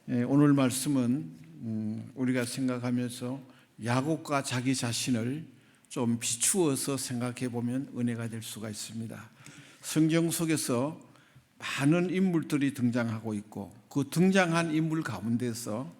오늘 말씀은 우리가 생각하면서 야곱과 자기 자신을 좀 비추어서 생각해 보면 은혜가 될 수가 있습니다. 성경 속에서 많은 인물들이 등장하고 있고 그 등장한 인물 가운데서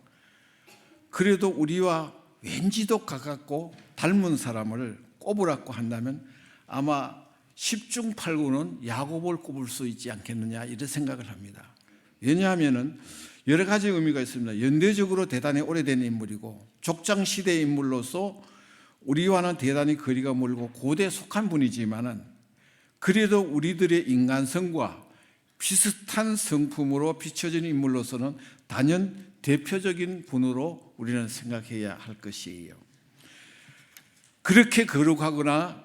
그래도 우리와 왠지도 가깝고 닮은 사람을 꼽으라고 한다면 아마 10중 8구는 야곱을 꼽을 수 있지 않겠느냐 이런 생각을 합니다. 왜냐하면 여러 가지 의미가 있습니다. 연대적으로 대단히 오래된 인물이고 족장시대의 인물로서 우리와는 대단히 거리가 멀고 고대에 속한 분이지만은 그래도 우리들의 인간성과 비슷한 성품으로 비춰진 인물로서는 단연 대표적인 분으로 우리는 생각해야 할 것이에요. 그렇게 거룩하거나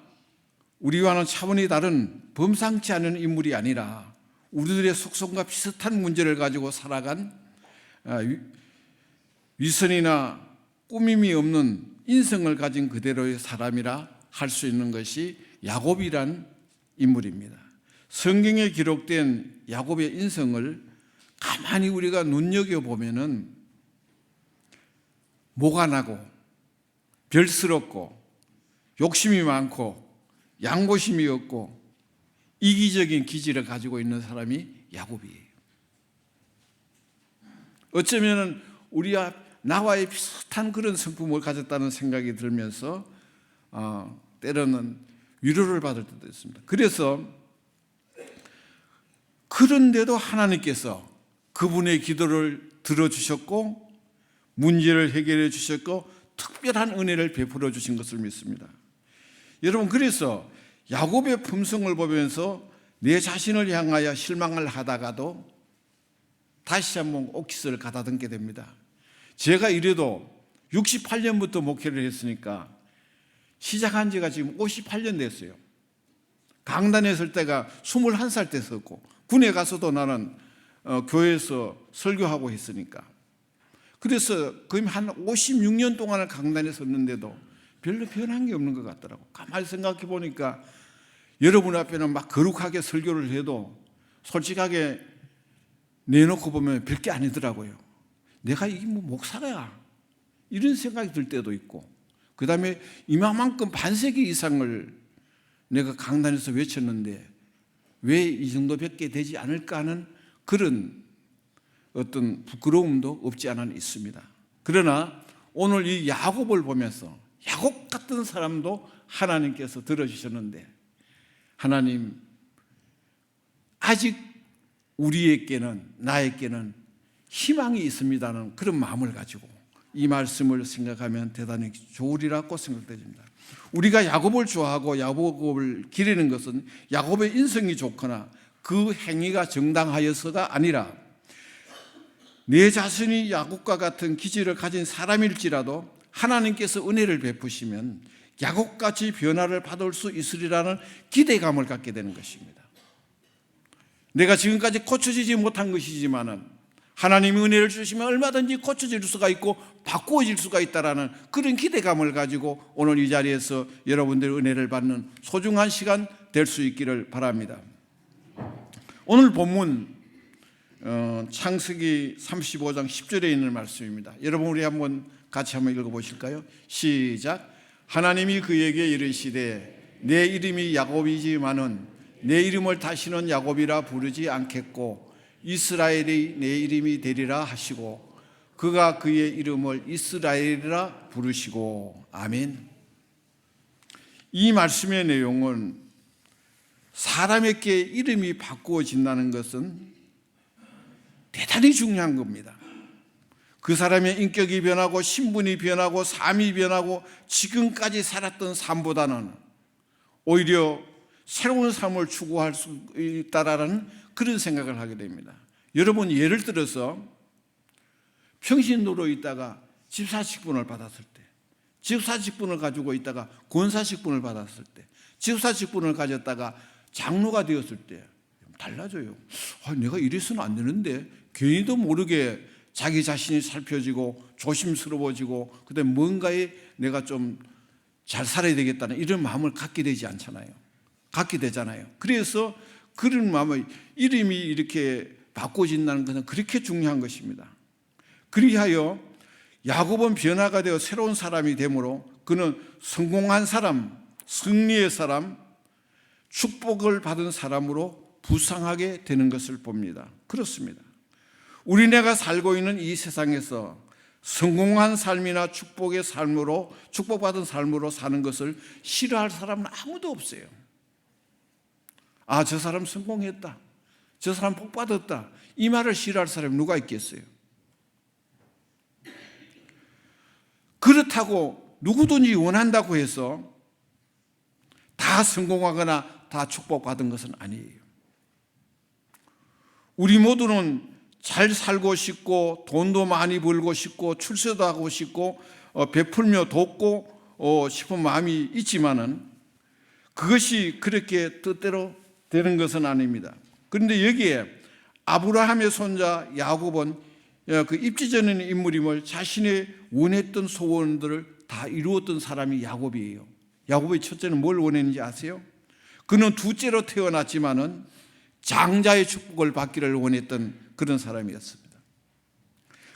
우리와는 차원이 다른 범상치 않은 인물이 아니라 우리들의 속성과 비슷한 문제를 가지고 살아간 위선이나 꾸밈이 없는 인성을 가진 그대로의 사람이라 할 수 있는 것이 야곱이란 인물입니다. 성경에 기록된 야곱의 인성을 가만히 우리가 눈여겨보면은 모간하고 별스럽고 욕심이 많고 양보심이 없고 이기적인 기질을 가지고 있는 사람이 야곱이에요. 어쩌면 우리와 나와의 비슷한 그런 성품을 가졌다는 생각이 들면서 때로는 위로를 받을 때도 있습니다. 그래서 그런데도 하나님께서 그분의 기도를 들어주셨고 문제를 해결해 주셨고 특별한 은혜를 베풀어 주신 것을 믿습니다. 여러분, 그래서 야곱의 품성을 보면서 내 자신을 향하여 실망을 하다가도 다시 한번 옥깃을 가다듬게 됩니다. 제가 이래도 68년부터 목회를 했으니까 시작한 지가 지금 58년 됐어요. 강단에 설 때가 21살 때 섰고 군에 가서도 나는 교회에서 설교하고 했으니까 그래서 거의 한 56년 동안을 강단에 섰는데도 별로 변한 게 없는 것 같더라고. 가만히 생각해 보니까 여러분 앞에는 막 거룩하게 설교를 해도 솔직하게 내놓고 보면 별게 아니더라고요. 내가 이게 뭐 목사야 이런 생각이 들 때도 있고 그 다음에 이만큼 반세기 이상을 내가 강단에서 외쳤는데 왜 이 정도밖에 되지 않을까 하는 그런 어떤 부끄러움도 없지 않아 있습니다. 그러나 오늘 이 야곱을 보면서 야곱 같은 사람도 하나님께서 들어주셨는데 하나님 아직 우리에게는 나에게는 희망이 있습니다는 그런 마음을 가지고 이 말씀을 생각하면 대단히 좋으리라고 생각됩니다. 우리가 야곱을 좋아하고 야곱을 기리는 것은 야곱의 인성이 좋거나 그 행위가 정당하여서가 아니라 내 자신이 야곱과 같은 기질을 가진 사람일지라도 하나님께서 은혜를 베푸시면 야곱같이 변화를 받을 수 있으리라는 기대감을 갖게 되는 것입니다. 내가 지금까지 고쳐지지 못한 것이지만은 하나님이 은혜를 주시면 얼마든지 고쳐질 수가 있고 바꾸어질 수가 있다라는 그런 기대감을 가지고 오늘 이 자리에서 여러분들의 은혜를 받는 소중한 시간 될 수 있기를 바랍니다. 오늘 본문 창세기 35장 10절에 있는 말씀입니다. 여러분 우리 같이 한번 읽어보실까요? 시작. 하나님이 그에게 이르시되 내 이름이 야곱이지만은 내 이름을 다시는 야곱이라 부르지 않겠고 이스라엘이 내 이름이 되리라 하시고 그가 그의 이름을 이스라엘이라 부르시고. 아멘. 이 말씀의 내용은 사람에게 이름이 바꾸어진다는 것은 대단히 중요한 겁니다. 그 사람의 인격이 변하고 신분이 변하고 삶이 변하고 지금까지 살았던 삶보다는 오히려 새로운 삶을 추구할 수 있다라는 그런 생각을 하게 됩니다. 여러분 예를 들어서 평신도로 있다가 집사직분을 받았을 때, 집사직분을 가지고 있다가 권사직분을 받았을 때, 집사직분을 가졌다가 장로가 되었을 때 달라져요. 내가 이래서는 안 되는데 괜히도 모르게 자기 자신이 살펴지고 조심스러워지고 그다음에 뭔가에 내가 좀 잘 살아야 되겠다는 이런 마음을 갖게 되지 않잖아요. 갖게 되잖아요. 그래서 그런 마음을 이름이 이렇게 바꿔진다는 것은 그렇게 중요한 것입니다. 그리하여 야곱은 변화가 되어 새로운 사람이 되므로 그는 성공한 사람, 승리의 사람, 축복을 받은 사람으로 부상하게 되는 것을 봅니다. 그렇습니다. 우리네가 살고 있는 이 세상에서 성공한 삶이나 축복의 삶으로, 축복받은 삶으로 사는 것을 싫어할 사람은 아무도 없어요. 아, 저 사람 성공했다, 저 사람 복 받았다, 이 말을 싫어할 사람이 누가 있겠어요? 그렇다고 누구든지 원한다고 해서 다 성공하거나 다 축복받은 것은 아니에요. 우리 모두는 잘 살고 싶고 돈도 많이 벌고 싶고 출세도 하고 싶고 베풀며 돕고 싶은 마음이 있지만은 그것이 그렇게 뜻대로 되는 것은 아닙니다. 그런데 여기에 아브라함의 손자 야곱은 그 입지전인 인물임을 자신의 원했던 소원들을 다 이루었던 사람이 야곱이에요. 야곱의 첫째는 뭘 원했는지 아세요? 그는 둘째로 태어났지만은 장자의 축복을 받기를 원했던 그런 사람이었습니다.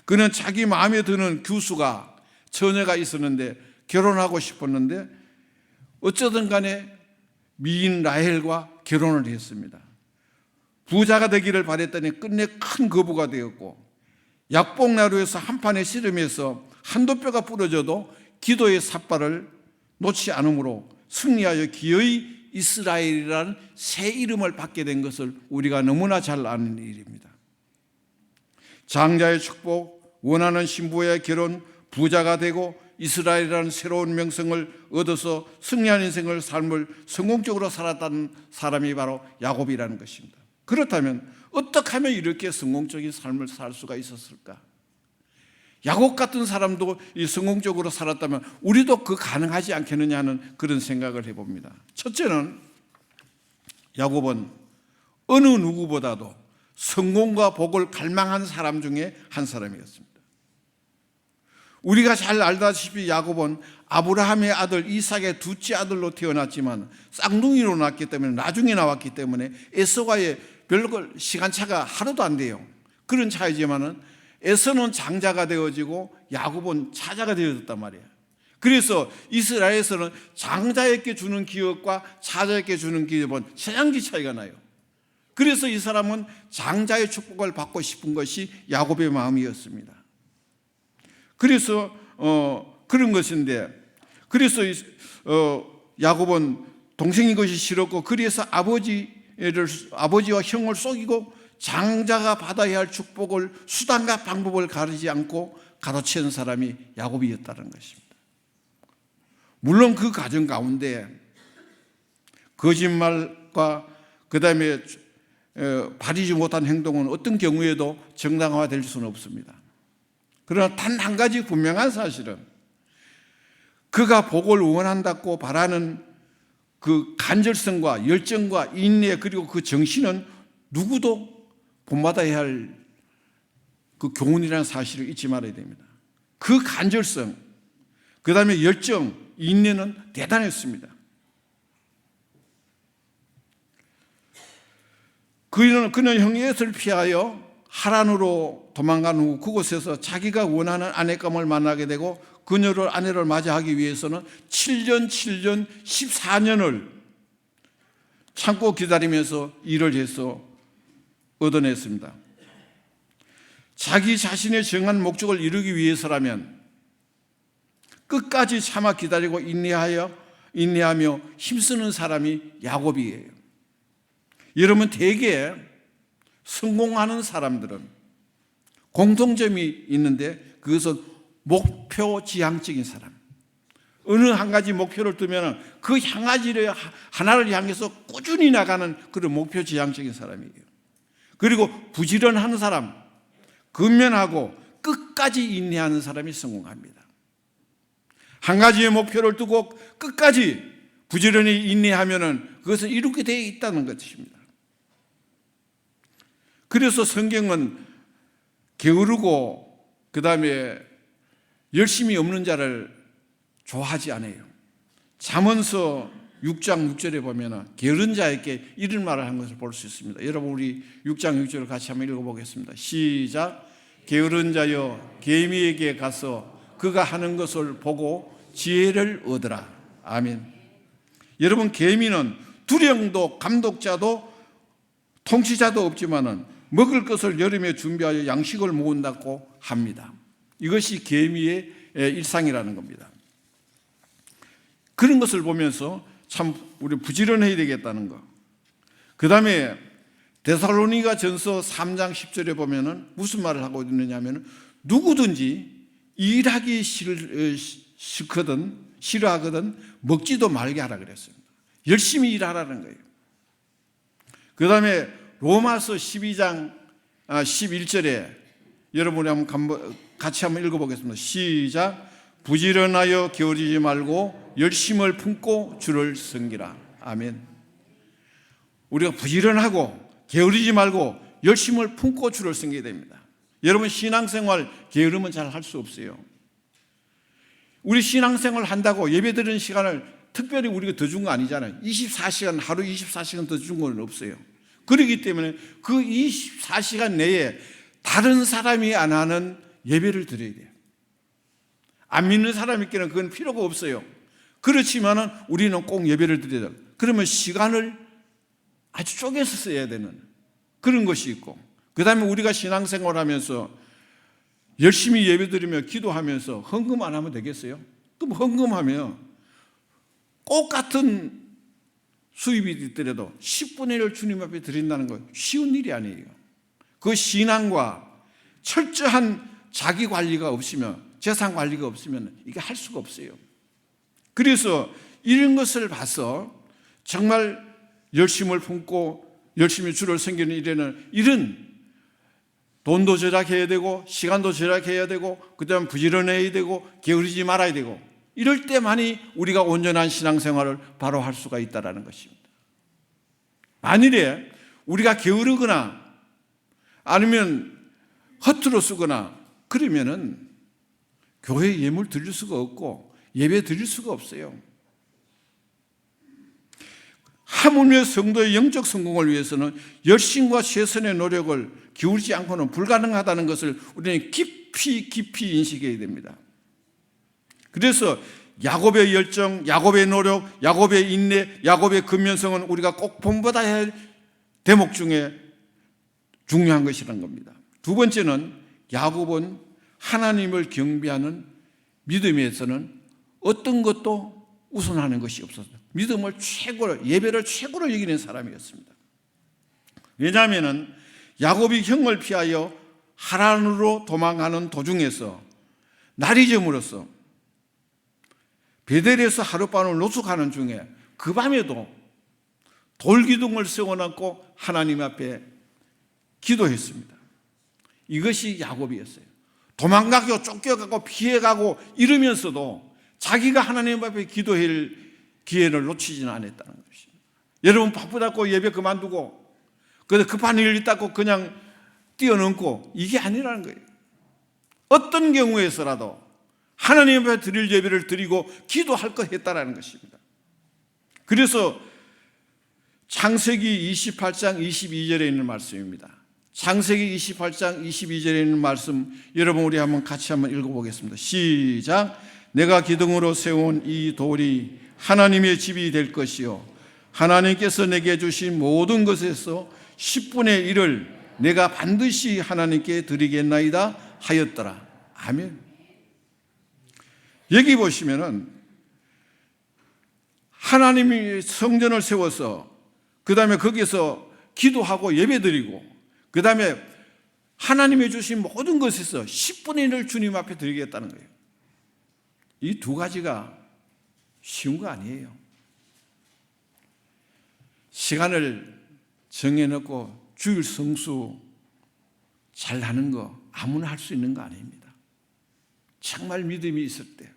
그는 자기 마음에 드는 교수가, 처녀가 있었는데 결혼하고 싶었는데 어쩌든 간에 미인 라헬과 결혼을 했습니다. 부자가 되기를 바랬더니 끝내 큰 거부가 되었고, 약복나루에서 한판에 씨름해서 한도 뼈가 부러져도 기도의 삿발을 놓지 않으므로 승리하여 기어이 이스라엘이라는 새 이름을 받게 된 것을 우리가 너무나 잘 아는 일입니다. 장자의 축복, 원하는 신부의 결혼, 부자가 되고 이스라엘이라는 새로운 명성을 얻어서 승리한 인생을 삶을 성공적으로 살았다는 사람이 바로 야곱이라는 것입니다. 그렇다면 어떻게 하면 이렇게 성공적인 삶을 살 수가 있었을까? 야곱 같은 사람도 이 성공적으로 살았다면 우리도 그 가능하지 않겠느냐 하는 그런 생각을 해봅니다. 첫째는 야곱은 어느 누구보다도 성공과 복을 갈망한 사람 중에 한 사람이었습니다. 우리가 잘 알다시피 야곱은 아브라함의 아들 이삭의 둘째 아들로 태어났지만 쌍둥이로 낳았기 때문에, 나중에 나왔기 때문에 에서와의 별거 시간차가 하루도 안 돼요. 그런 차이지만은 에서는 장자가 되어지고 야곱은 차자가 되어졌단 말이에요. 그래서 이스라엘에서는 장자에게 주는 기업과 차자에게 주는 기업은 천양지 차이가 나요. 그래서 이 사람은 장자의 축복을 받고 싶은 것이 야곱의 마음이었습니다. 그래서 그런 것인데, 그래서 야곱은 동생인 것이 싫었고, 그래서 아버지와 형을 속이고 장자가 받아야 할 축복을 수단과 방법을 가리지 않고 가로채는 사람이 야곱이었다는 것입니다. 물론 그 가정 가운데 거짓말과 그 다음에 바르지 못한 행동은 어떤 경우에도 정당화될 수는 없습니다. 그러나 단 한 가지 분명한 사실은 그가 복을 원한다고 바라는 그 간절성과 열정과 인내, 그리고 그 정신은 누구도 본받아야 할 그 교훈이라는 사실을 잊지 말아야 됩니다. 그 간절성, 그 다음에 열정, 인내는 대단했습니다. 그는 형jet을 피하여 하란으로 도망간 후 그곳에서 자기가 원하는 아내감을 만나게 되고 그녀를 아내를 맞이하기 위해서는 7년 14년을 참고 기다리면서 일을 해서 얻어냈습니다. 자기 자신의 정한 목적을 이루기 위해서라면 끝까지 참아 기다리고 인내하며 힘쓰는 사람이 야곱이에요. 여러분, 대개 성공하는 사람들은 공통점이 있는데 그것은 목표 지향적인 사람. 어느 한 가지 목표를 두면 그 향하지를 하나를 향해서 꾸준히 나가는 그런 목표 지향적인 사람이에요. 그리고 부지런한 사람, 근면하고 끝까지 인내하는 사람이 성공합니다. 한 가지의 목표를 두고 끝까지 부지런히 인내하면 그것을 이루게 되어 있다는 것입니다. 그래서 성경은 게으르고 그 다음에 열심히 없는 자를 좋아하지 않아요. 잠언서 6장 6절에 보면 게으른 자에게 이런 말을 한 것을 볼 수 있습니다. 여러분, 우리 6장 6절을 같이 한번 읽어보겠습니다. 시작. 게으른 자여 개미에게 가서 그가 하는 것을 보고 지혜를 얻으라. 아멘. 여러분, 개미는 두령도 감독자도 통치자도 없지만은 먹을 것을 여름에 준비하여 양식을 모은다고 합니다. 이것이 개미의 일상이라는 겁니다. 그런 것을 보면서 참 우리 부지런해야 되겠다는 거. 그 다음에 데살로니가 전서 3장 10절에 보면은 무슨 말을 하고 있느냐면, 누구든지 일하기 싫어하거든 먹지도 말게 하라 그랬습니다. 열심히 일하라는 거예요. 그 다음에 로마서 12장 11절에 여러분이 같이 한번 읽어보겠습니다. 시작. 부지런하여 게으르지 말고 열심을 품고 주를 섬기라. 아멘. 우리가 부지런하고 게으르지 말고 열심을 품고 주를 섬겨야 됩니다. 여러분, 신앙생활 게으르면 잘 할 수 없어요. 우리 신앙생활 한다고 예배드리는 시간을 특별히 우리가 더 준 거 아니잖아요. 24시간, 하루 24시간 더 준 건 없어요. 그렇기 때문에 그 24시간 내에 다른 사람이 안 하는 예배를 드려야 돼요. 안 믿는 사람에게는 그건 필요가 없어요. 그렇지만은 우리는 꼭 예배를 드려야 돼요. 그러면 시간을 아주 쪼개서 써야 되는 그런 것이 있고, 그 다음에 우리가 신앙생활 하면서 열심히 예배드리며 기도하면서 헌금 안 하면 되겠어요? 그럼 헌금하면 꼭 같은 수입이 있더라도 10분의 1을 주님 앞에 드린다는 건 쉬운 일이 아니에요. 그 신앙과 철저한 자기 관리가 없으면, 재산 관리가 없으면 이게 할 수가 없어요. 그래서 이런 것을 봐서 정말 열심을 품고 열심히 주를 섬기는 일에는 이런 돈도 절약해야 되고 시간도 절약해야 되고 그다음에 부지런해야 되고 게으르지 말아야 되고, 이럴 때만이 우리가 온전한 신앙생활을 바로 할 수가 있다는 것입니다. 만일에 우리가 게으르거나 아니면 허투루 쓰거나 그러면은 교회에 예물 드릴 수가 없고 예배 드릴 수가 없어요. 하물며 성도의 영적 성공을 위해서는 열심과 최선의 노력을 기울이지 않고는 불가능하다는 것을 우리는 깊이 인식해야 됩니다. 그래서 야곱의 열정, 야곱의 노력, 야곱의 인내, 야곱의 근면성은 우리가 꼭 본받아야 할 대목 중에 중요한 것이라는 겁니다. 두 번째는 야곱은 하나님을 경배하는 믿음에서는 어떤 것도 우선하는 것이 없었어요. 믿음을 최고로, 예배를 최고로 여기는 사람이었습니다. 왜냐하면 야곱이 형을 피하여 하란으로 도망가는 도중에서 날이 저물어서 베델에서 하룻밤을 노숙하는 중에 그 밤에도 돌기둥을 세워놓고 하나님 앞에 기도했습니다. 이것이 야곱이었어요. 도망가고 쫓겨가고 피해가고 이러면서도 자기가 하나님 앞에 기도할 기회를 놓치지는 않았다는 것입니다. 여러분, 바쁘다고 예배 그만두고 급한 일 있다고 그냥 뛰어넘고 이게 아니라는 거예요. 어떤 경우에서라도 하나님 앞에 드릴 예배를 드리고 기도할 것 했다라는 것입니다. 그래서 창세기 28장 22절에 있는 말씀입니다. 창세기 28장 22절에 있는 말씀, 여러분 우리 같이 한번 읽어보겠습니다. 시작. 내가 기둥으로 세운 이 돌이 하나님의 집이 될 것이요 하나님께서 내게 주신 모든 것에서 10분의 1을 내가 반드시 하나님께 드리겠나이다 하였더라. 아멘. 여기 보시면은 하나님이 성전을 세워서 그 다음에 거기서 기도하고 예배드리고 그 다음에 하나님이 주신 모든 것에서 10분의 1을 주님 앞에 드리겠다는 거예요. 이 두 가지가 쉬운 거 아니에요. 시간을 정해놓고 주일 성수 잘 하는 거 아무나 할 수 있는 거 아닙니다. 정말 믿음이 있을 때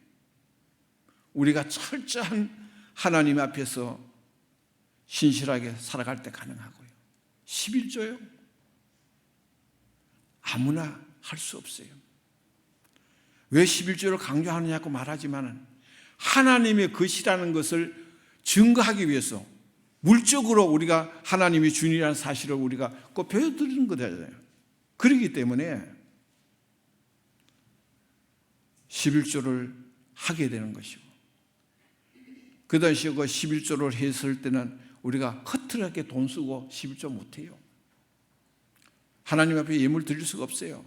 우리가 철저한 하나님 앞에서 신실하게 살아갈 때 가능하고요. 11조요? 아무나 할 수 없어요. 왜 11조를 강조하느냐고 말하지만 하나님의 것이라는 것을 증거하기 위해서 물적으로 우리가 하나님이 주님이라는 사실을 우리가 꼭 보여드리는 거잖아요. 그렇기 때문에 11조를 하게 되는 것이고, 그 당시에 그 11조를 했을 때는 우리가 허탈하게 돈 쓰고 11조 못해요. 하나님 앞에 예물 드릴 수가 없어요.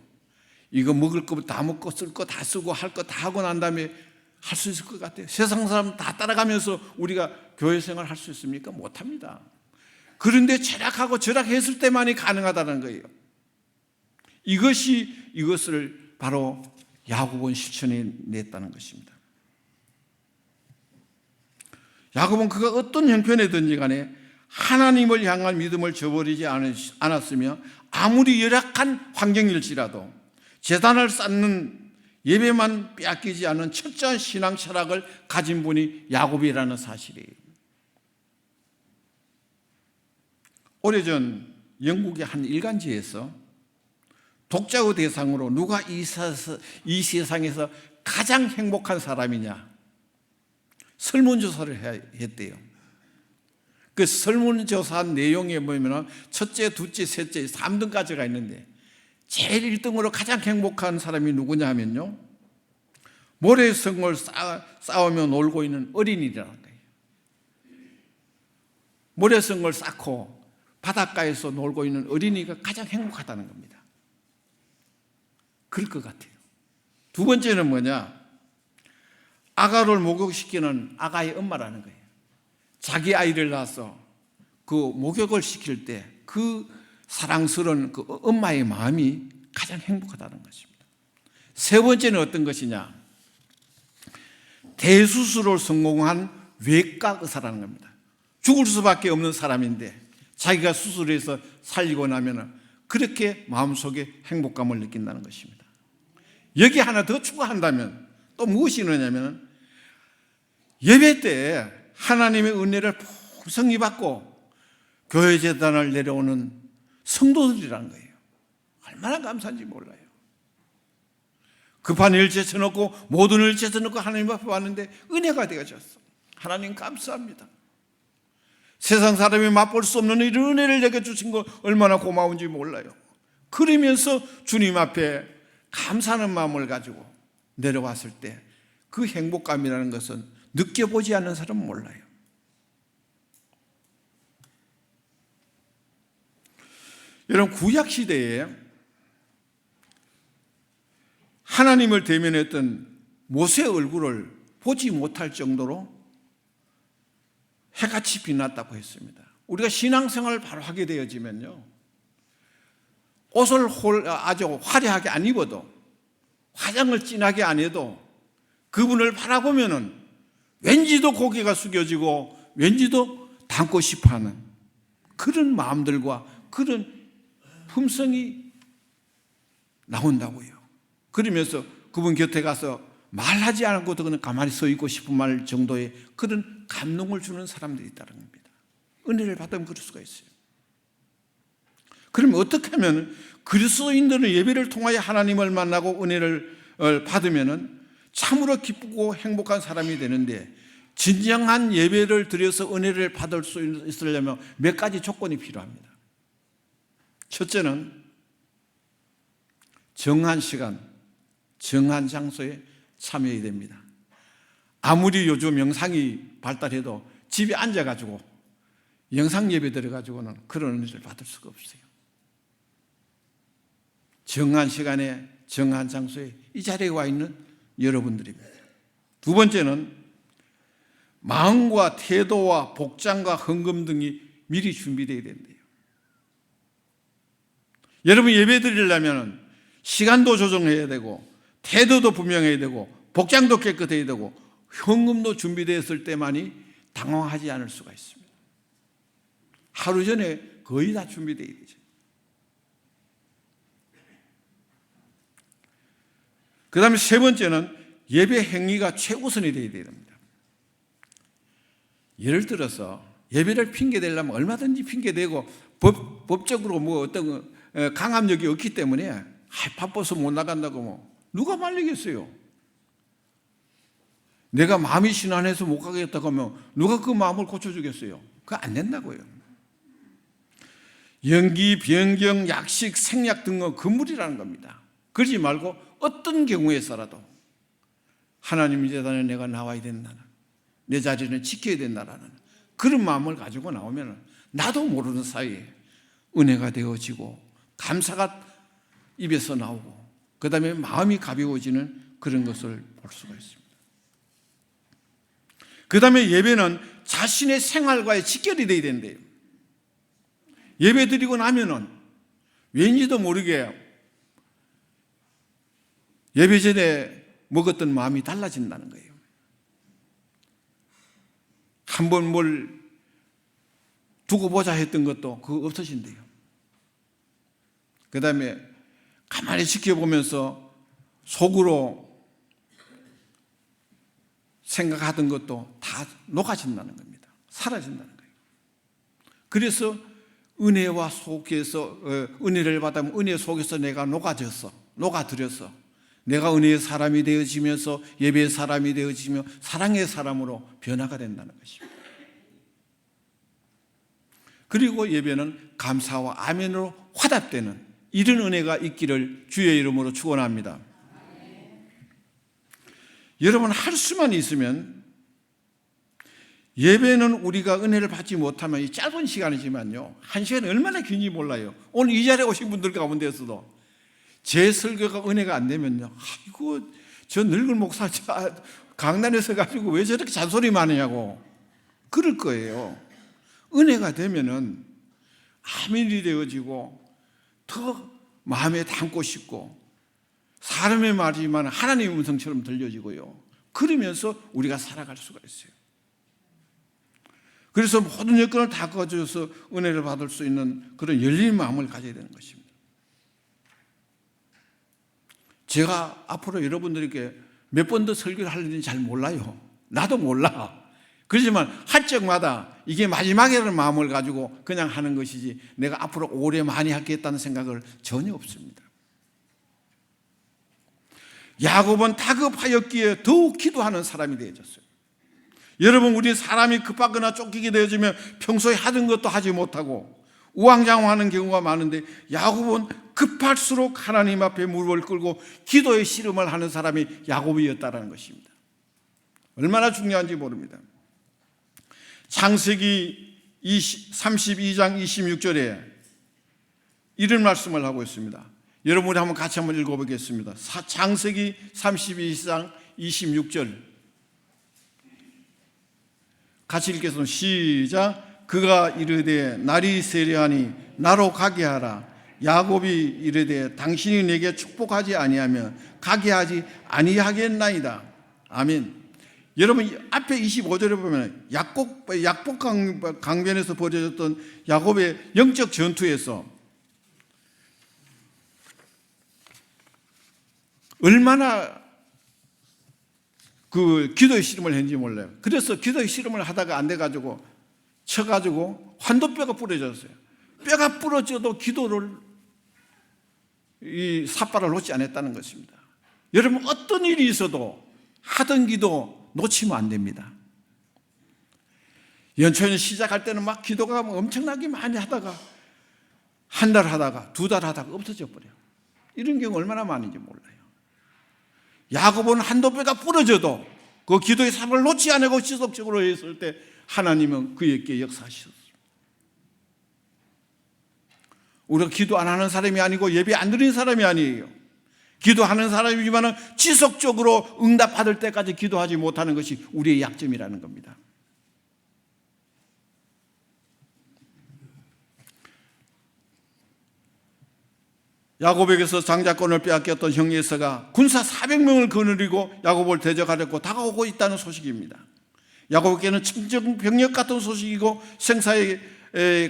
이거 먹을 거 다 먹고 쓸 거 다 쓰고 할 거 다 하고 난 다음에 할 수 있을 것 같아요. 세상 사람 다 따라가면서 우리가 교회 생활 할 수 있습니까? 못합니다. 그런데 절약하고 절약했을 때만이 가능하다는 거예요. 이것을 바로 야곱은 실천해 냈다는 것입니다. 야곱은 그가 어떤 형편이든지 간에 하나님을 향한 믿음을 저버리지 않았으며, 아무리 열악한 환경일지라도 제단을 쌓는 예배만 빼앗기지 않은 철저한 신앙 철학을 가진 분이 야곱이라는 사실이에요. 오래전 영국의 한 일간지에서 독자의 대상으로 누가 이 세상에서 가장 행복한 사람이냐 설문조사를 했대요. 그 설문조사 내용에 보면 첫째, 둘째, 셋째, 3등까지가 있는데 제일 1등으로 가장 행복한 사람이 누구냐 하면요, 모래성을 쌓으며 놀고 있는 어린이라는 거예요. 모래성을 쌓고 바닷가에서 놀고 있는 어린이가 가장 행복하다는 겁니다. 그럴 것 같아요. 두 번째는 뭐냐? 아가를 목욕시키는 아가의 엄마라는 거예요. 자기 아이를 낳아서 그 목욕을 시킬 때 그 사랑스러운 그 엄마의 마음이 가장 행복하다는 것입니다. 세 번째는 어떤 것이냐? 대수술을 성공한 외과 의사라는 겁니다. 죽을 수밖에 없는 사람인데 자기가 수술해서 살리고 나면 그렇게 마음속에 행복감을 느낀다는 것입니다. 여기 하나 더 추가한다면 또 무엇이 있느냐면, 예배 때 하나님의 은혜를 풍성히 받고 교회 재단을 내려오는 성도들이라는 거예요. 얼마나 감사한지 몰라요. 급한 일 제쳐놓고 모든 일 제쳐놓고 하나님 앞에 왔는데 은혜가 되어졌어. 하나님 감사합니다. 세상 사람이 맛볼 수 없는 이런 은혜를 내게 주신 거 얼마나 고마운지 몰라요. 그러면서 주님 앞에 감사하는 마음을 가지고 내려왔을 때 그 행복감이라는 것은 느껴보지 않는 사람은 몰라요. 여러분, 구약시대에 하나님을 대면했던 모세의 얼굴을 보지 못할 정도로 해같이 빛났다고 했습니다. 우리가 신앙생활을 바로 하게 되어지면요, 옷을 아주 화려하게 안 입어도, 화장을 진하게 안 해도 그분을 바라보면은 왠지도 고개가 숙여지고 왠지도 닮고 싶어하는 그런 마음들과 그런 품성이 나온다고요. 그러면서 그분 곁에 가서 말하지 않고도 그냥 가만히 서 있고 싶은 말 정도의 그런 감동을 주는 사람들이 있다는 겁니다. 은혜를 받으면 그럴 수가 있어요. 그러면 어떻게 하면 그리스도인들은 예배를 통하여 하나님을 만나고 은혜를 받으면 참으로 기쁘고 행복한 사람이 되는데, 진정한 예배를 드려서 은혜를 받을 수 있으려면 몇 가지 조건이 필요합니다. 첫째는 정한 시간, 정한 장소에 참여해야 됩니다. 아무리 요즘 영상이 발달해도 집에 앉아가지고 영상 예배 드려가지고는 그런 은혜를 받을 수가 없어요. 정한 시간에 정한 장소에 이 자리에 와 있는 여러분들입니다. 두 번째는 마음과 태도와 복장과 헌금 등이 미리 준비되어야 된대요. 여러분, 예배 드리려면 시간도 조정해야 되고 태도도 분명해야 되고 복장도 깨끗해야 되고 헌금도 준비되었을 때만이 당황하지 않을 수가 있습니다. 하루 전에 거의 다 준비되어야 되죠. 그 다음에 세 번째는 예배 행위가 최우선이 되어야 됩니다. 예를 들어서 예배를 핑계대려면 얼마든지 핑계대고 법적으로 뭐 어떤 강압력이 없기 때문에 바빠서 못 나간다고 뭐 누가 말리겠어요? 내가 마음이 신안해서 못 가겠다고 하면 누가 그 마음을 고쳐주겠어요? 그거 안 된다고요. 연기, 변경, 약식, 생략 등은 금물이라는 겁니다. 그러지 말고 어떤 경우에서라도 하나님 재단에 내가 나와야 된다는, 내 자리는 지켜야 된다라는 그런 마음을 가지고 나오면 나도 모르는 사이에 은혜가 되어지고 감사가 입에서 나오고 그 다음에 마음이 가벼워지는 그런 것을 볼 수가 있습니다. 그 다음에 예배는 자신의 생활과의 직결이 되어야 된대요. 예배 드리고 나면은 왠지도 모르게 예배 전에 먹었던 마음이 달라진다는 거예요. 한번 뭘 두고 보자 했던 것도 그거 없어진대요. 그 다음에 가만히 지켜보면서 속으로 생각하던 것도 다 녹아진다는 겁니다. 사라진다는 거예요. 그래서 은혜와 속에서 은혜를 받으면 은혜 속에서 내가 녹아들여서 내가 은혜의 사람이 되어지면서 예배의 사람이 되어지며 사랑의 사람으로 변화가 된다는 것입니다. 그리고 예배는 감사와 아멘으로 화답되는 이런 은혜가 있기를 주의 이름으로 축원합니다. 여러분, 할 수만 있으면 예배는 우리가 은혜를 받지 못하면 이 짧은 시간이지만요, 한 시간이 얼마나 긴지 몰라요. 오늘 이 자리에 오신 분들 가운데서도 제 설교가 은혜가 안 되면요, 아이고 저 늙은 목사 강단에서 가지고 왜 저렇게 잔소리 많으냐고 그럴 거예요. 은혜가 되면은 아멘이 되어지고 더 마음에 담고 싶고 사람의 말이지만 하나님의 음성처럼 들려지고요. 그러면서 우리가 살아갈 수가 있어요. 그래서 모든 여건을 다 가져서 은혜를 받을 수 있는 그런 열린 마음을 가져야 되는 것입니다. 제가 앞으로 여러분들에게 몇 번 더 설교를 하는지 잘 몰라요. 나도 몰라. 그렇지만 할 적마다 이게 마지막이라는 마음을 가지고 그냥 하는 것이지 내가 앞으로 오래 많이 하겠다는 생각을 전혀 없습니다. 야곱은 다급하였기에 더욱 기도하는 사람이 되어졌어요. 여러분, 우리 사람이 급하거나 쫓기게 되어지면 평소에 하던 것도 하지 못하고 우왕좌왕하는 경우가 많은데 야곱은 급할수록 하나님 앞에 무릎을 꿇고 기도의 씨름을 하는 사람이 야곱이었다는 것입니다. 얼마나 중요한지 모릅니다. 창세기 32장 26절에 이런 말씀을 하고 있습니다. 여러분이 한번 같이 한번 읽어보겠습니다. 창세기 32장 26절 같이 읽겠습니다. 시작. 그가 이르되 날이 세려하니 나로 가게 하라. 야곱이 이르되 당신이 내게 축복하지 아니하면 가게 하지 아니하겠나이다. 아멘. 여러분, 앞에 25절에 보면 약복 강변에서 벌어졌던 야곱의 영적 전투에서 얼마나 그 기도의 씨름을 했는지 몰라요. 그래서 기도의 씨름을 하다가 안 돼가지고 쳐가지고 환도뼈가 부러졌어요. 뼈가 부러져도 기도를 이 삿발을 놓지 않았다는 것입니다. 여러분, 어떤 일이 있어도 하던 기도 놓치면 안 됩니다. 연초에 시작할 때는 막 기도가 엄청나게 많이 하다가 한 달 하다가 두 달 하다가 없어져 버려요. 이런 경우 얼마나 많은지 몰라요. 야곱은 한도뼈가 부러져도 그 기도의 삽을 놓지 않고 지속적으로 했을 때 하나님은 그에게 역사하셨습니다. 우리가 기도 안 하는 사람이 아니고 예배 안 드리는 사람이 아니에요. 기도하는 사람이지만 지속적으로 응답받을 때까지 기도하지 못하는 것이 우리의 약점이라는 겁니다. 야곱에게서 장자권을 빼앗겼던 형 에서가 군사 400명을 거느리고 야곱을 대적하려고 다가오고 있다는 소식입니다. 야곱에게는 청정병력 같은 소식이고 생사에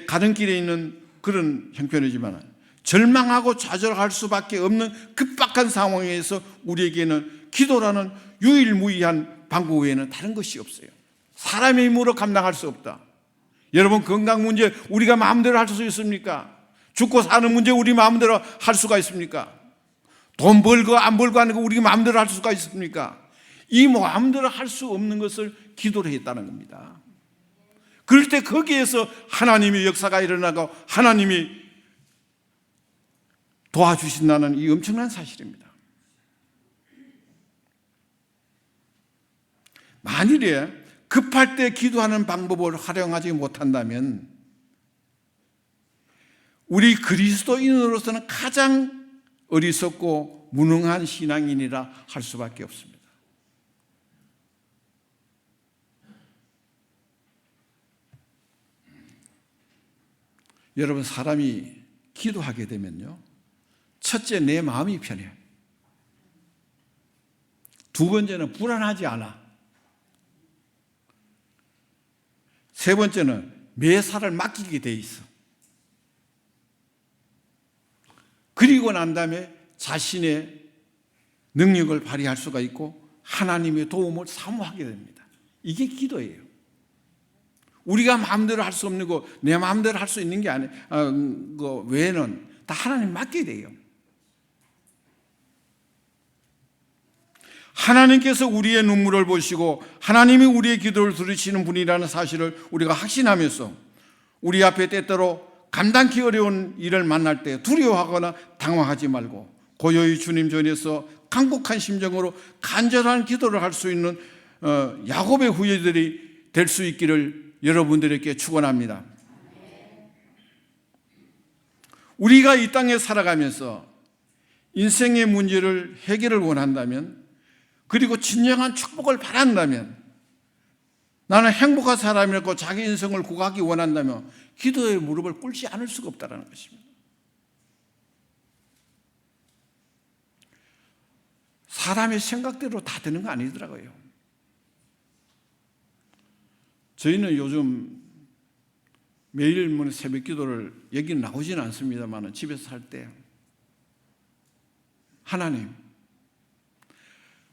가는 길에 있는 그런 형편이지만 절망하고 좌절할 수밖에 없는 급박한 상황에서 우리에게는 기도라는 유일무이한 방법 외에는 다른 것이 없어요. 사람의 힘으로 감당할 수 없다. 여러분, 건강 문제 우리가 마음대로 할 수 있습니까? 죽고 사는 문제 우리 마음대로 할 수가 있습니까? 돈 벌고 안 벌고 하는 거 우리 마음대로 할 수가 있습니까? 이 마음대로 할 수 없는 것을 기도로 했다는 겁니다. 그럴 때 거기에서 하나님의 역사가 일어나고 하나님이 도와주신다는 이 엄청난 사실입니다. 만일에 급할 때 기도하는 방법을 활용하지 못한다면 우리 그리스도인으로서는 가장 어리석고 무능한 신앙인이라 할 수밖에 없습니다. 여러분, 사람이 기도하게 되면요, 첫째, 내 마음이 편해. 두 번째는 불안하지 않아. 세 번째는 매사를 맡기게 돼 있어. 그리고 난 다음에 자신의 능력을 발휘할 수가 있고 하나님의 도움을 사모하게 됩니다. 이게 기도예요. 우리가 마음대로 할 수 없는 거, 내 마음대로 할 수 있는 게 아니에요. 그 외에는 다 하나님 맡게 돼요. 하나님께서 우리의 눈물을 보시고 하나님이 우리의 기도를 들으시는 분이라는 사실을 우리가 확신하면서 우리 앞에 때때로 감당기 어려운 일을 만날 때 두려워하거나 당황하지 말고 고요히 주님 전에서 간곡한 심정으로 간절한 기도를 할 수 있는 야곱의 후예들이 될 수 있기를 여러분들에게 축원합니다. 우리가 이 땅에 살아가면서 인생의 문제를 해결을 원한다면, 그리고 진정한 축복을 바란다면, 나는 행복한 사람이라고 자기 인생을 구하기 원한다면 기도의 무릎을 꿇지 않을 수가 없다는 것입니다. 사람의 생각대로 다 되는 거 아니더라고요. 저희는 요즘 매일 새벽 기도를, 여기는 나오지는 않습니다만 집에서 살 때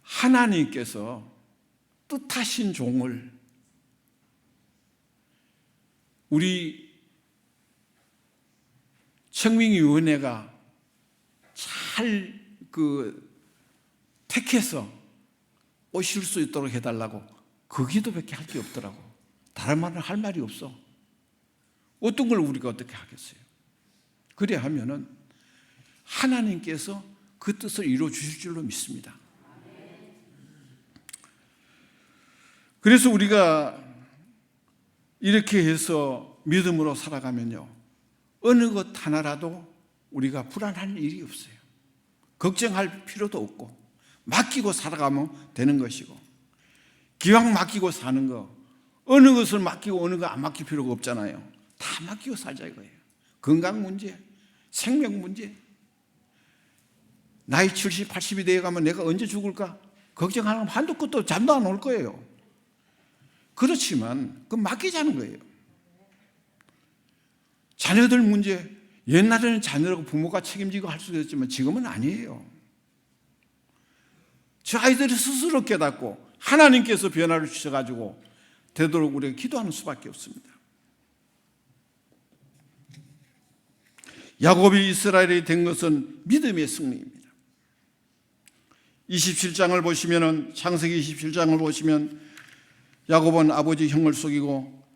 하나님께서 뜻하신 종을 우리 청명위원회가 잘 택해서 오실 수 있도록 해달라고, 그 기도밖에 할 게 없더라고. 다른 말은 할 말이 없어. 어떤 걸 우리가 어떻게 하겠어요? 그래 하면은 하나님께서 그 뜻을 이루어 주실 줄로 믿습니다. 그래서 우리가 이렇게 해서 믿음으로 살아가면요, 어느 것 하나라도 우리가 불안할 일이 없어요. 걱정할 필요도 없고 맡기고 살아가면 되는 것이고, 기왕 맡기고 사는 거, 어느 것을 맡기고 어느 거 안 맡길 필요가 없잖아요. 다 맡기고 살자 이거예요. 건강 문제, 생명 문제, 나이 70, 80이 되어가면 내가 언제 죽을까 걱정하는 건 한도 끝도 잠도 안 올 거예요. 그렇지만 그건 맡기자는 거예요. 자녀들 문제, 옛날에는 자녀라고 부모가 책임지고 할 수도 있지만 지금은 아니에요. 저 아이들이 스스로 깨닫고 하나님께서 변화를 주셔가지고 되도록 우리가 기도하는 수밖에 없습니다. 야곱이 이스라엘이 된 것은 믿음의 승리입니다. 27장을 보시면은, 창세기 27장을 보시면 야곱은 아버지 형을 속이고,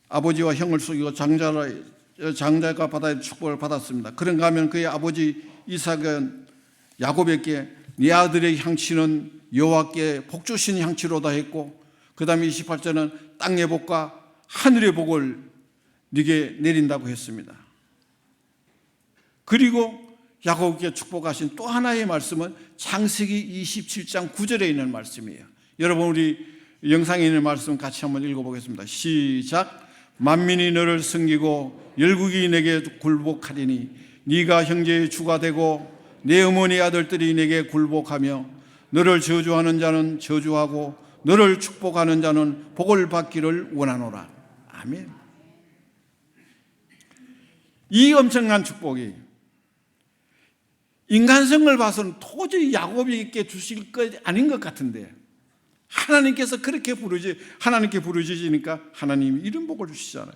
아버지와 형을 속이고 장자가 받아야 축복을 받았습니다. 그런가 하면 그의 아버지 이삭은 야곱에게 네 아들의 향치는 여호와께 복 주신 향치로다 했고, 그 다음에 28절은 땅의 복과 하늘의 복을 네게 내린다고 했습니다. 그리고 야곱에게 축복하신 또 하나의 말씀은 창세기 27장 9절에 있는 말씀이에요. 여러분, 우리 영상에 있는 말씀 같이 한번 읽어보겠습니다. 시작. 만민이 너를 섬기고 열국이 내게 굴복하리니 네가 형제의 주가 되고 내 어머니 아들들이 내게 굴복하며 너를 저주하는 자는 저주하고 너를 축복하는 자는 복을 받기를 원하노라. 아멘. 이 엄청난 축복이 인간성을 봐서는 도저히 야곱에게 주실 것 아닌 것 같은데, 하나님께서 그렇게 하나님께 부르짖으니까 하나님이 이런 복을 주시잖아요.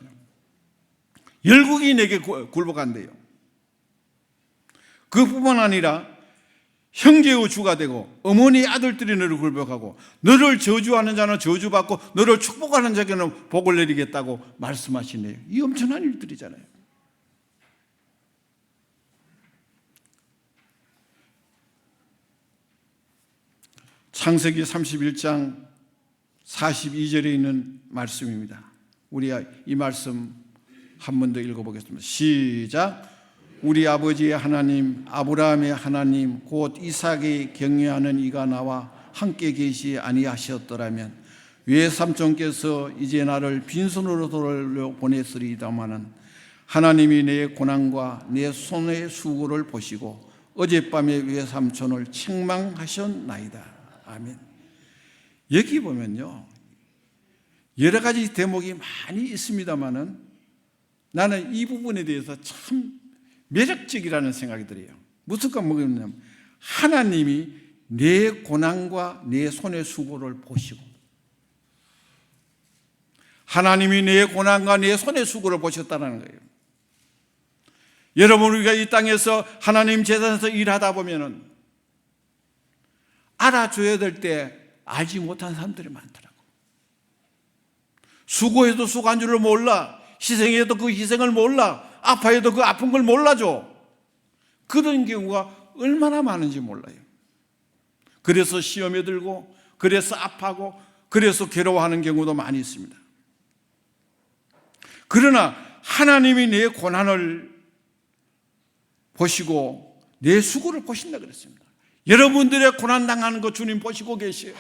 열국이 내게 굴복한대요. 그뿐만 아니라 형제의 주가 되고 어머니 아들들이 너를 굴복하고 너를 저주하는 자는 저주받고 너를 축복하는 자에게는 복을 내리겠다고 말씀하시네요. 이 엄청난 일들이잖아요. 창세기 31장 42절에 있는 말씀입니다. 우리 이 말씀 한 번 더 읽어보겠습니다. 시작. 우리 아버지의 하나님 아브라함의 하나님 곧 이삭이 경외하는 이가 나와 함께 계시 아니하셨더라면 외삼촌께서 이제 나를 빈손으로 돌려 보냈으리다마는 하나님이 내 고난과 내 손의 수고를 보시고 어젯밤에 외삼촌을 책망하셨나이다. 아멘. 여기 보면요, 여러 가지 대목이 많이 있습니다마는 나는 이 부분에 대해서 참 매력적이라는 생각이 들어요. 무슨 뭐냐면 하나님이 내 고난과 내 손의 수고를 보시고, 하나님이 내 고난과 내 손의 수고를 보셨다는 거예요. 여러분, 우리가 이 땅에서 하나님 재단에서 일하다 보면은 알아줘야 될 때 알지 못한 사람들이 많더라고. 수고해도 수고한 줄을 몰라, 희생해도 그 희생을 몰라, 아파해도 그 아픈 걸 몰라줘. 그런 경우가 얼마나 많은지 몰라요. 그래서 시험에 들고, 그래서 아파하고, 그래서 괴로워하는 경우도 많이 있습니다. 그러나 하나님이 내 고난을 보시고 내 수고를 보신다 그랬습니다. 여러분들의 고난 당하는 거 주님 보시고 계세요.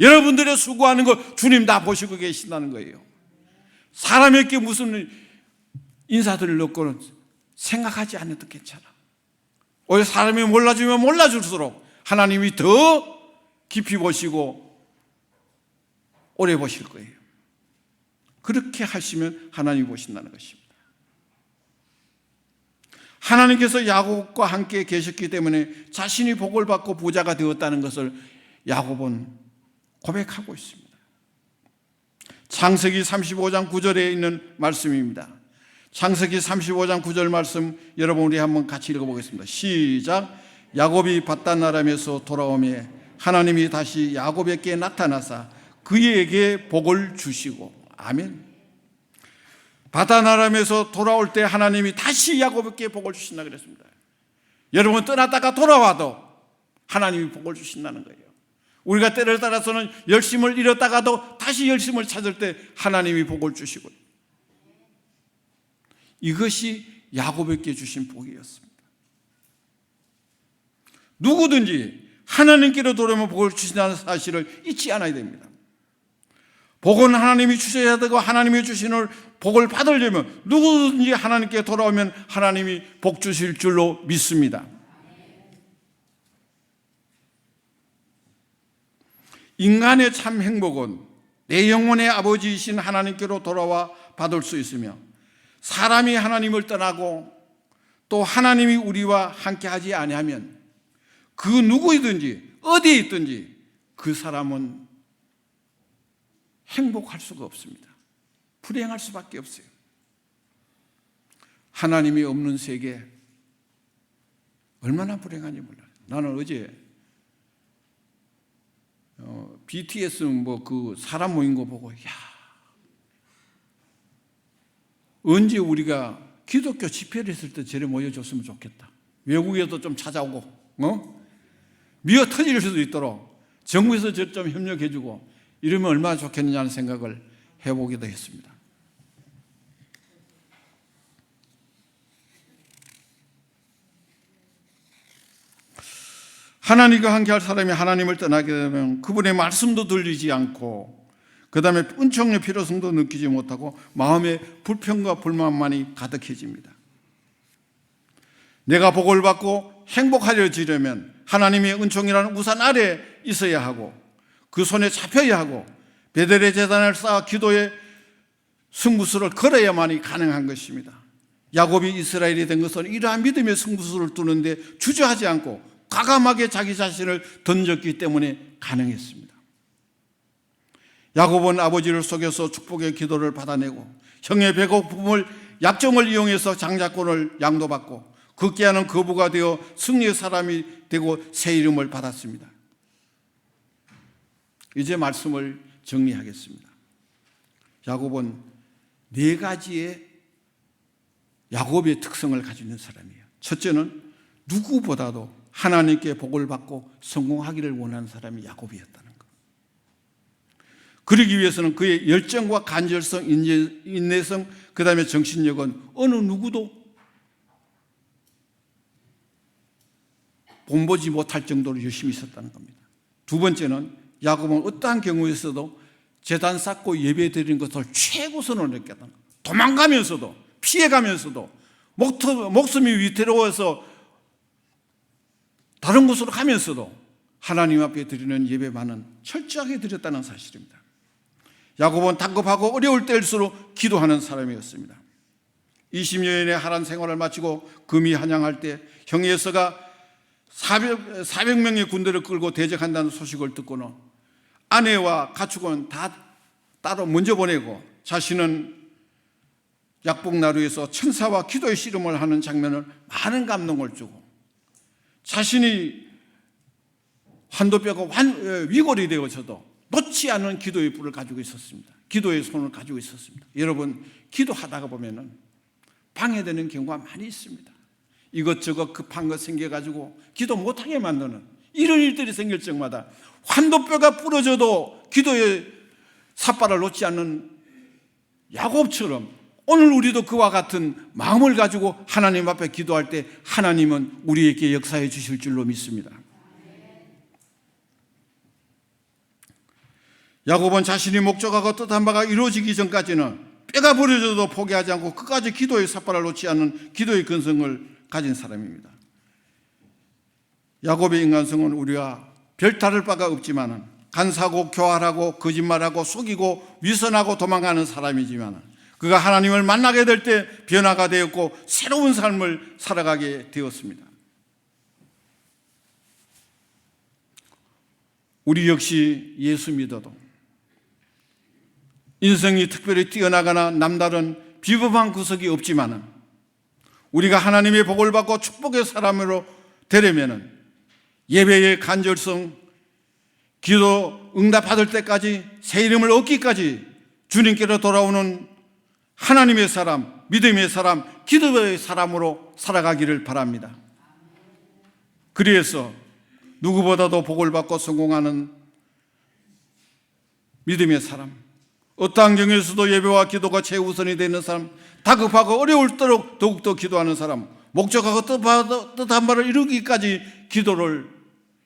여러분들의 수고하는 거 주님 다 보시고 계신다는 거예요. 사람에게 무슨 인사들을 넣고는 생각하지 않아도 괜찮아. 오히려 사람이 몰라주면 몰라줄수록 하나님이 더 깊이 보시고 오래 보실 거예요. 그렇게 하시면 하나님이 보신다는 것입니다. 하나님께서 야곱과 함께 계셨기 때문에 자신이 복을 받고 부자가 되었다는 것을 야곱은 고백하고 있습니다. 창세기 35장 9절에 있는 말씀입니다. 창세기 35장 9절 말씀 여러분 우리 한번 같이 읽어보겠습니다. 시작. 야곱이 밧단 아람에서 돌아오매 하나님이 다시 야곱에게 나타나사 그에게 복을 주시고. 아멘. 밧단 아람에서 돌아올 때 하나님이 다시 야곱에게 복을 주신다 그랬습니다. 여러분, 떠났다가 돌아와도 하나님이 복을 주신다는 거예요. 우리가 때를 따라서는 열심을 잃었다가도 다시 열심을 찾을 때 하나님이 복을 주시고요. 이것이 야곱에게 주신 복이었습니다. 누구든지 하나님께로 돌아오면 복을 주신다는 사실을 잊지 않아야 됩니다. 복은 하나님이 주셔야 되고 하나님이 주시는 복을 받으려면 누구든지 하나님께 돌아오면 하나님이 복 주실 줄로 믿습니다. 인간의 참 행복은 내 영혼의 아버지이신 하나님께로 돌아와 받을 수 있으며, 사람이 하나님을 떠나고 또 하나님이 우리와 함께하지 아니하면 그 누구이든지 어디에 있든지 그 사람은 행복할 수가 없습니다. 불행할 수밖에 없어요. 하나님이 없는 세계 얼마나 불행한지 몰라요. 나는 어제 BTS 뭐 그 사람 모인 거 보고, 야, 언제 우리가 기독교 집회를 했을 때 저래 모여줬으면 좋겠다. 외국에도 좀 찾아오고, 미어 터질 수도 있도록 정부에서 저 좀 협력해주고 이러면 얼마나 좋겠느냐는 생각을 해보기도 했습니다. 하나님과 함께할 사람이 하나님을 떠나게 되면 그분의 말씀도 들리지 않고, 그 다음에 은총의 필요성도 느끼지 못하고 마음에 불평과 불만만이 가득해집니다. 내가 복을 받고 행복하려지려면 하나님의 은총이라는 우산 아래 있어야 하고 그 손에 잡혀야 하고 베델의 제단을 쌓아 기도의 승부수를 걸어야만이 가능한 것입니다. 야곱이 이스라엘이 된 것은 이러한 믿음의 승부수를 두는데 주저하지 않고 과감하게 자기 자신을 던졌기 때문에 가능했습니다. 야곱은 아버지를 속여서 축복의 기도를 받아내고 형의 배고픔을 약점을 이용해서 장자권을 양도받고 극기하는 거부가 되어 승리의 사람이 되고 새 이름을 받았습니다. 이제 말씀을 정리하겠습니다. 야곱은 네 가지의 야곱의 특성을 가지고 있는 사람이에요. 첫째는 누구보다도 하나님께 복을 받고 성공하기를 원하는 사람이 야곱이었다는 것. 그러기 위해서는 그의 열정과 간절성, 인내성, 그 다음에 정신력은 어느 누구도 본보지 못할 정도로 열심히 있었다는 겁니다. 두 번째는 야곱은 어떠한 경우에서도 제단 쌓고 예배 드리는 것을 최우선으로 느꼈다는 겁니다. 도망가면서도, 피해가면서도, 목숨이 위태로워서 다른 곳으로 가면서도 하나님 앞에 드리는 예배만은 철저하게 드렸다는 사실입니다. 야곱은 다급하고 어려울 때일수록 기도하는 사람이었습니다. 20여년의 하란 생활을 마치고 금이 한양할 때 형이 에서가 400명의 군대를 끌고 대적한다는 소식을 듣고는 아내와 가축은 다 따로 먼저 보내고 자신은 약복나루에서 천사와 기도의 씨름을 하는 장면을 많은 감동을 주고 자신이 환도뼈가 위골이 되어져도 놓지 않은 기도의 불을 가지고 있었습니다. 기도의 손을 가지고 있었습니다. 여러분, 기도하다가 보면은 방해되는 경우가 많이 있습니다. 이것저것 급한 것 생겨가지고 기도 못하게 만드는 이런 일들이 생길 적마다 환도뼈가 부러져도 기도의 삿발을 놓지 않는 야곱처럼 오늘 우리도 그와 같은 마음을 가지고 하나님 앞에 기도할 때 하나님은 우리에게 역사해 주실 줄로 믿습니다. 야곱은 자신이 목적하고 뜻한 바가 이루어지기 전까지는 뼈가 부러져도 포기하지 않고 끝까지 기도의 삿발을 놓지 않는 기도의 근성을 가진 사람입니다. 야곱의 인간성은 우리가 별 다를 바가 없지만 간사하고 교활하고 거짓말하고 속이고 위선하고 도망가는 사람이지만 그가 하나님을 만나게 될 때 변화가 되었고 새로운 삶을 살아가게 되었습니다. 우리 역시 예수 믿어도 인생이 특별히 뛰어나거나 남다른 비범한 구석이 없지만 우리가 하나님의 복을 받고 축복의 사람으로 되려면 예배의 간절성, 기도 응답받을 때까지 새 이름을 얻기까지 주님께로 돌아오는 하나님의 사람, 믿음의 사람, 기도의 사람으로 살아가기를 바랍니다. 그래서 누구보다도 복을 받고 성공하는 믿음의 사람, 어떠한 경우에서도 예배와 기도가 최우선이 되는 사람, 다급하고 어려울수록 더욱더 기도하는 사람, 목적하고 뜻한 바를 이루기까지 기도를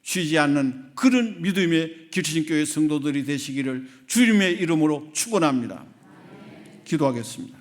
쉬지 않는 그런 믿음의 길신교회 성도들이 되시기를 주님의 이름으로 축원합니다. 기도하겠습니다.